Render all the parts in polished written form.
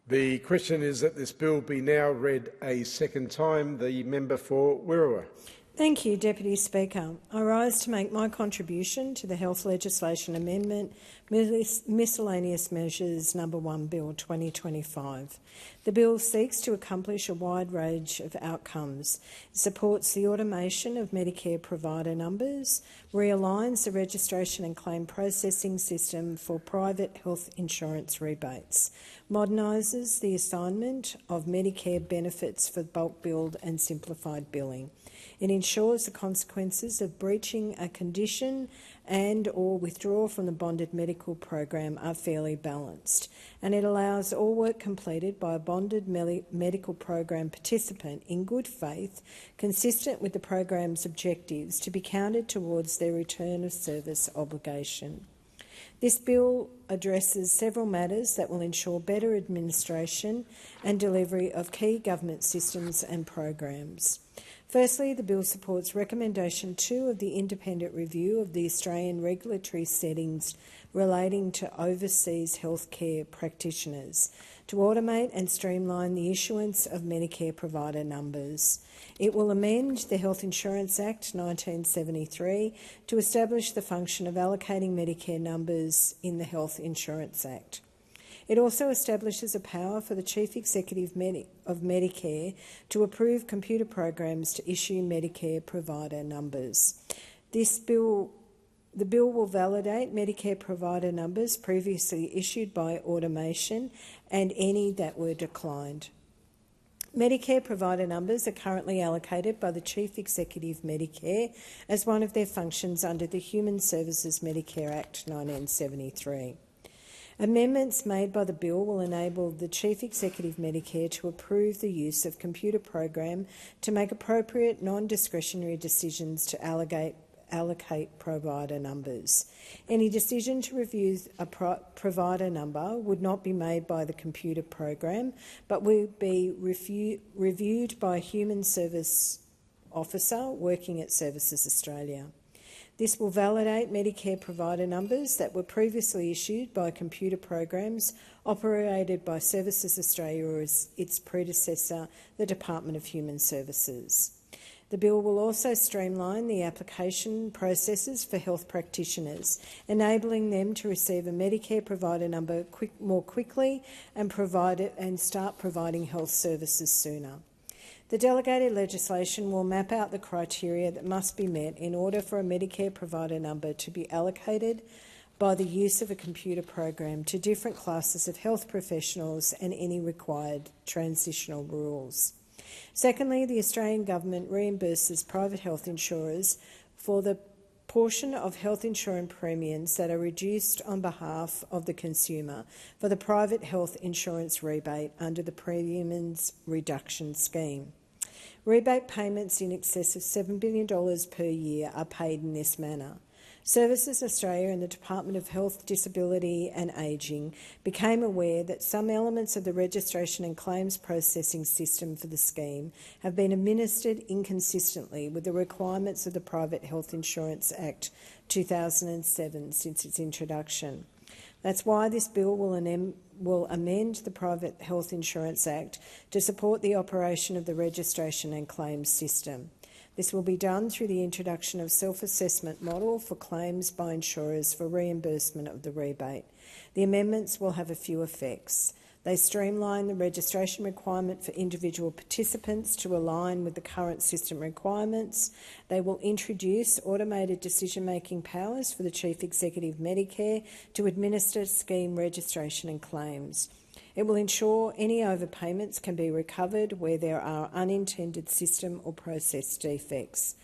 The question is that this bill be now read a second time. The member for Wirrawar. Thank you, Deputy Speaker. I rise to make my contribution to the Health Legislation Amendment, Miscellaneous Measures No. 1 Bill 2025. The bill seeks to accomplish a wide range of outcomes. It supports the automation of Medicare provider numbers, realigns the registration and claim processing system for private health insurance rebates, modernises the assignment of Medicare benefits for bulk billed and simplified billing. It ensures the consequences of breaching a condition and or withdrawal from the bonded medical program are fairly balanced, and it allows all work completed by a bonded medical program participant in good faith, consistent with the program's objectives, to be counted towards their return of service obligation. This bill addresses several matters that will ensure better administration and delivery of key government systems and programs. Firstly, the bill supports Recommendation 2 of the independent review of the Australian regulatory settings relating to overseas healthcare practitioners to automate and streamline the issuance of Medicare provider numbers. It will amend the Health Insurance Act 1973 to establish the function of allocating Medicare numbers in the Health Insurance Act. It also establishes a power for the Chief Executive of Medicare to approve computer programs to issue Medicare provider numbers. The bill will validate Medicare provider numbers previously issued by automation and any that were declined. Medicare provider numbers are currently allocated by the Chief Executive Medicare as one of their functions under the Human Services Medicare Act 1973. Amendments made by the bill will enable the Chief Executive Medicare to approve the use of computer program to make appropriate non-discretionary decisions to allocate provider numbers. Any decision to review a provider number would not be made by the computer program, but will be reviewed by a human service officer working at Services Australia. This will validate Medicare provider numbers that were previously issued by computer programs operated by Services Australia or its predecessor, the Department of Human Services. The bill will also streamline the application processes for health practitioners, enabling them to receive a Medicare provider number more quickly and start providing health services sooner. The delegated legislation will map out the criteria that must be met in order for a Medicare provider number to be allocated by the use of a computer program to different classes of health professionals and any required transitional rules. Secondly, the Australian Government reimburses private health insurers for the portion of health insurance premiums that are reduced on behalf of the consumer for the private health insurance rebate under the Premiums Reduction Scheme. Rebate payments in excess of $7 billion per year are paid in this manner. Services Australia and the Department of Health, Disability and Ageing became aware that some elements of the registration and claims processing system for the scheme have been administered inconsistently with the requirements of the Private Health Insurance Act 2007 since its introduction. That's why this bill will amend the Private Health Insurance Act to support the operation of the registration and claims system. This will be done through the introduction of self-assessment model for claims by insurers for reimbursement of the rebate. The amendments will have a few effects. They streamline the registration requirement for individual participants to align with the current system requirements. They will introduce automated decision-making powers for the Chief Executive Medicare to administer scheme registration and claims. It will ensure any overpayments can be recovered where there are unintended system or process defects.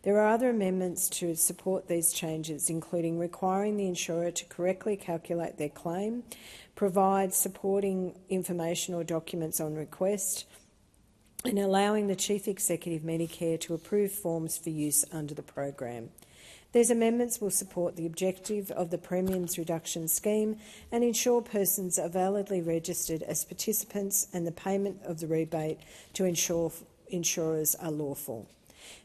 There are other amendments to support these changes, including requiring the insurer to correctly calculate their claim, provide supporting information or documents on request, and allowing the Chief Executive Medicare to approve forms for use under the program. These amendments will support the objective of the Premiums Reduction Scheme and ensure persons are validly registered as participants and the payment of the rebate to insurers are lawful.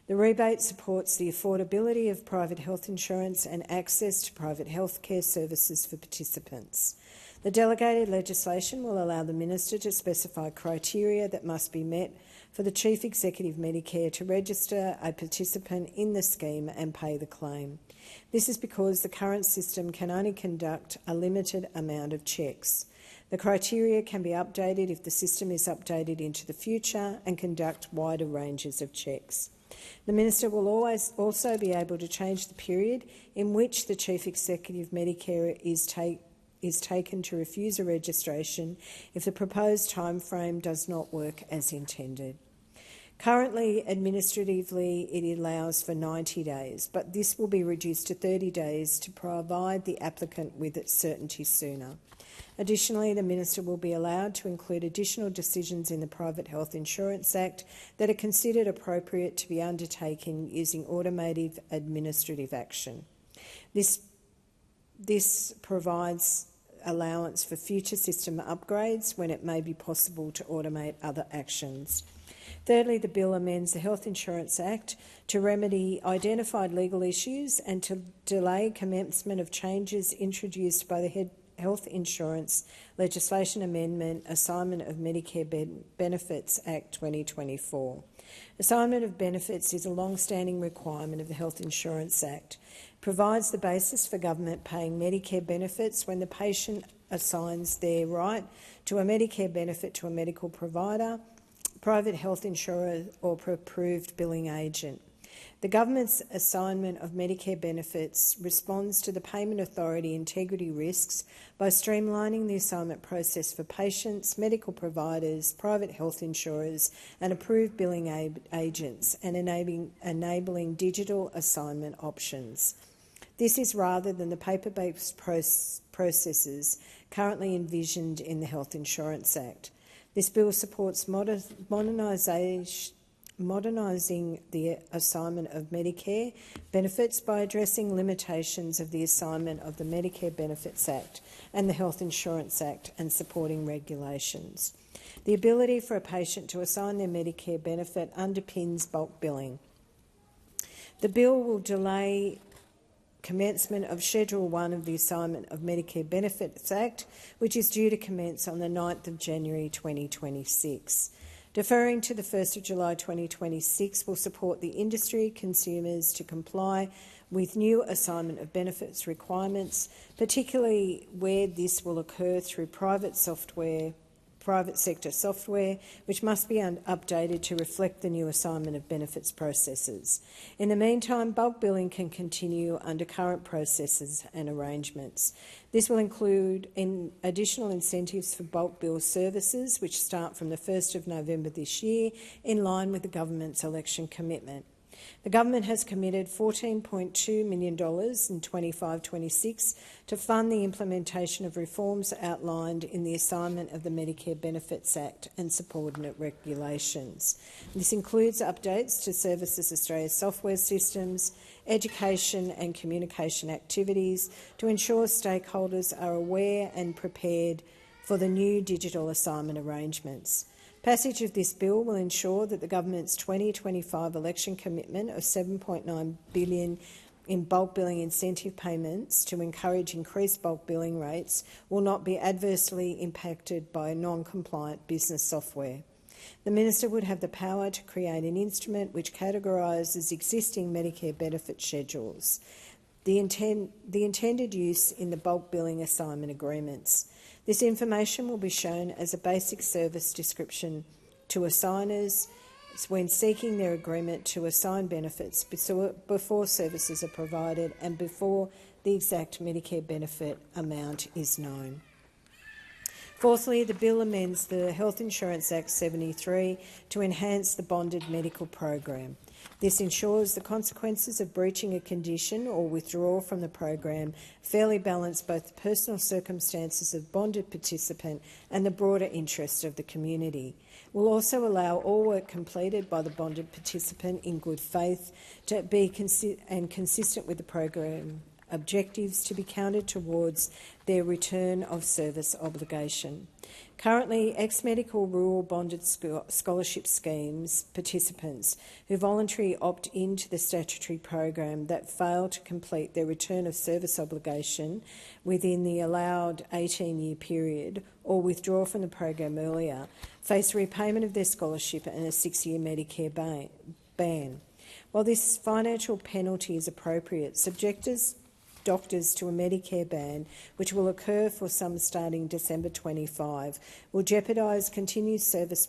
The rebate supports the affordability of private health insurance and access to private health care services for participants. The delegated legislation will allow the Minister to specify criteria that must be met for the Chief Executive Medicare to register a participant in the scheme and pay the claim. This is because the current system can only conduct a limited amount of checks. The criteria can be updated if the system is updated into the future and conduct wider ranges of checks. The Minister will also be able to change the period in which the Chief Executive Medicare is taken to refuse a registration if the proposed timeframe does not work as intended. Currently, administratively, it allows for 90 days, but this will be reduced to 30 days to provide the applicant with certainty sooner. Additionally, the Minister will be allowed to include additional decisions in the Private Health Insurance Act that are considered appropriate to be undertaken using automated administrative action. This provides allowance for future system upgrades when it may be possible to automate other actions. Thirdly, the bill amends the Health Insurance Act to remedy identified legal issues and to delay commencement of changes introduced by the Health Insurance Legislation Amendment Assignment of Medicare Benefits Act 2024. Assignment of benefits is a long-standing requirement of the Health Insurance Act. It provides the basis for government paying Medicare benefits when the patient assigns their right to a Medicare benefit to a medical provider, private health insurer or approved billing agent. The government's assignment of Medicare benefits responds to the payment authority integrity risks by streamlining the assignment process for patients, medical providers, private health insurers and approved billing agents and enabling digital assignment options. This is rather than the paper-based processes currently envisioned in the Health Insurance Act. This bill supports modernising the assignment of Medicare benefits by addressing limitations of the assignment of the Medicare Benefits Act and the Health Insurance Act and supporting regulations. The ability for a patient to assign their Medicare benefit underpins bulk billing. The bill will delay commencement of Schedule 1 of the Assignment of Medicare Benefits Act, which is due to commence on the 9th of January 2026. Deferring to the 1st of July 2026 will support the industry, consumers to comply with new assignment of benefits requirements, particularly where this will occur through private sector software, which must be updated to reflect the new assignment of benefits processes. In the meantime, bulk billing can continue under current processes and arrangements. This will include additional incentives for bulk bill services, which start from the 1st of November this year, in line with the government's election commitment. The government has committed $14.2 million in 25-26 to fund the implementation of reforms outlined in the Assignment of the Medicare Benefits Act and subordinate regulations. This includes updates to Services Australia software systems, education and communication activities to ensure stakeholders are aware and prepared for the new digital assignment arrangements. Passage of this bill will ensure that the government's 2025 election commitment of $7.9 billion in bulk billing incentive payments to encourage increased bulk billing rates will not be adversely impacted by non-compliant business software. The Minister would have the power to create an instrument which categorises existing Medicare benefit schedules, the intended use in the bulk billing assignment agreements. This information will be shown as a basic service description to assigners when seeking their agreement to assign benefits before services are provided and before the exact Medicare benefit amount is known. Fourthly, the bill amends the Health Insurance Act 73 to enhance the bonded medical program. This ensures the consequences of breaching a condition or withdrawal from the program fairly balance both the personal circumstances of bonded participant and the broader interests of the community. It will also allow all work completed by the bonded participant in good faith to be consistent with the program objectives to be counted towards their return of service obligation. Currently, ex-medical rural bonded scholarship schemes participants who voluntarily opt into the statutory program that fail to complete their return of service obligation within the allowed 18-year period or withdraw from the program earlier face repayment of their scholarship and a 6-year Medicare ban. While this financial penalty is appropriate, subjects doctors to a Medicare ban, which will occur for some starting December 25, will jeopardise continued service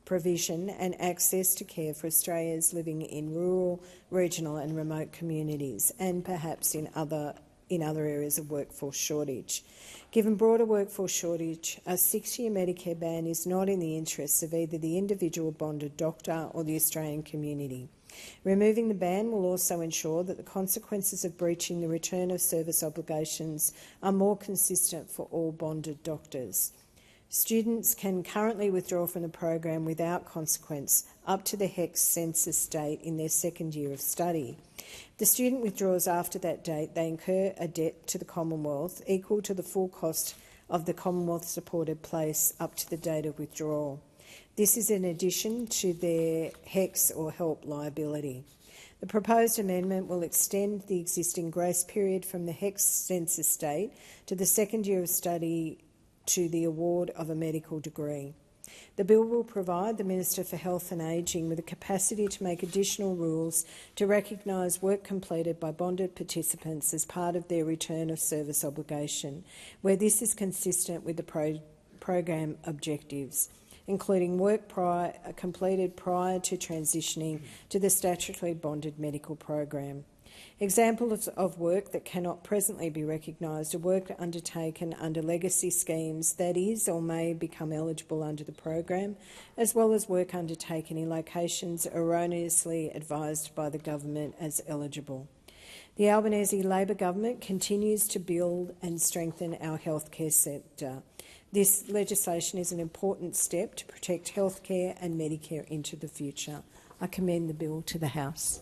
provision and access to care for Australians living in rural, regional and remote communities, and perhaps in other areas of workforce shortage. Given broader workforce shortage, a 6-year Medicare ban is not in the interests of either the individual bonded doctor or the Australian community. Removing the ban will also ensure that the consequences of breaching the return of service obligations are more consistent for all bonded doctors. Students can currently withdraw from the program without consequence up to the HECS census date in their second year of study. If the student withdraws after that date, they incur a debt to the Commonwealth equal to the full cost of the Commonwealth-supported place up to the date of withdrawal. This is in addition to their HECS or HELP liability. The proposed amendment will extend the existing grace period from the HECS census date to the second year of study to the award of a medical degree. The bill will provide the Minister for Health and Ageing with the capacity to make additional rules to recognise work completed by bonded participants as part of their return of service obligation, where this is consistent with the program objectives, including work completed prior to transitioning to the statutorily bonded medical program. Examples of work that cannot presently be recognised are work undertaken under legacy schemes that is or may become eligible under the program, as well as work undertaken in locations erroneously advised by the government as eligible. The Albanese Labor government continues to build and strengthen our healthcare sector. This legislation is an important step to protect healthcare and Medicare into the future. I commend the bill to the House.